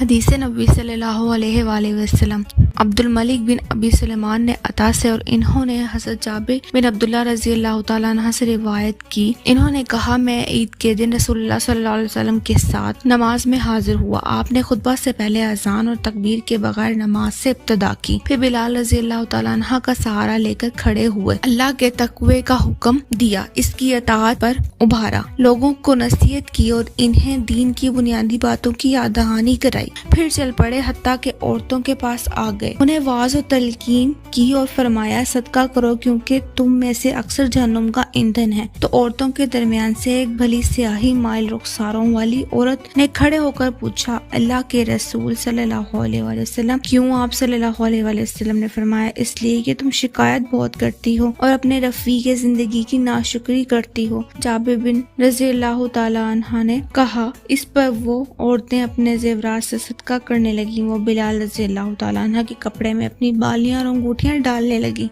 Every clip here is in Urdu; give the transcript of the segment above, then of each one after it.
حدیث نبی صلی اللہ علیہ وآلہ وسلم۔ عبد الملک بن ابی سلیمان نے عطا سے اور انہوں نے حضرت جابر بن عبداللہ رضی اللہ تعالیٰ عنہ سے روایت کی، انہوں نے کہا میں عید کے دن رسول اللہ صلی اللہ علیہ وسلم کے ساتھ نماز میں حاضر ہوا۔ آپ نے خطبہ سے پہلے اذان اور تکبیر کے بغیر نماز سے ابتدا کی، پھر بلال رضی اللہ تعالیٰ عنہ کا سہارا لے کر کھڑے ہوئے، اللہ کے تقوی کا حکم دیا، اس کی اطاعت پر ابھارا، لوگوں کو نصیحت کی اور انہیں دین کی بنیادی باتوں کی یاد دہانی کرائی، پھر چل پڑے حتیٰ کہ عورتوں کے پاس آ گئے، انہیں واعظ و تلقین کی اور فرمایا صدقہ کرو کیونکہ تم میں سے اکثر جہنم کا ایندھن ہے۔ تو عورتوں کے درمیان سے ایک بھلی سیاہی مائل رخساروں والی عورت نے کھڑے ہو کر پوچھا، اللہ کے رسول صلی اللہ علیہ وآلہ وسلم کیوں؟ آپ صلی اللہ علیہ وآلہ وسلم نے فرمایا اس لیے کہ تم شکایت بہت کرتی ہو اور اپنے رفیق زندگی کی ناشکری کرتی ہو۔ جابر بن رضی اللہ تعالیٰ عنہ نے کہا، اس پر وہ عورتیں اپنے زیورات سے صدقہ کرنے لگیں، وہ بلال رضی اللہ تعالیٰ عنہ کے کپڑے میں اپنی بالیاں اور انگوٹھیاں ڈالنے لگیں۔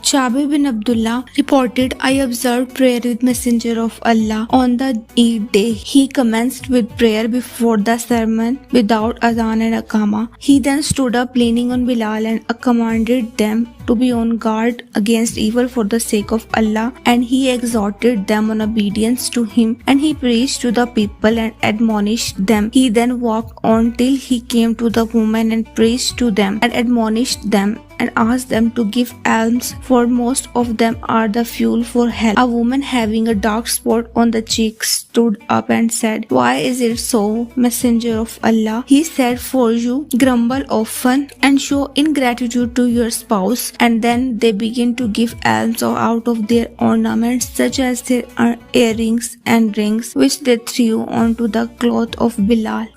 Jabir bin Abdullah reported, I observed prayer with Messenger of Allah on the Eid day. He commenced with prayer before the sermon without azan and aqama. He then stood up leaning on Bilal and commanded them to be on guard against evil for the sake of Allah, and he exhorted them on obedience to him, and he preached to the people and admonished them. He then walked on till he came to the women and preached to them and admonished them and asked them to give alms, for most of them are the fuel for hell. A woman having a dark spot on the cheek stood up and said, why is it so, Messenger of Allah? He said, for you grumble often and show ingratitude to your spouse, and then they begin to give alms out of their ornaments, such as their earrings and rings, which they threw onto the cloth of Bilal.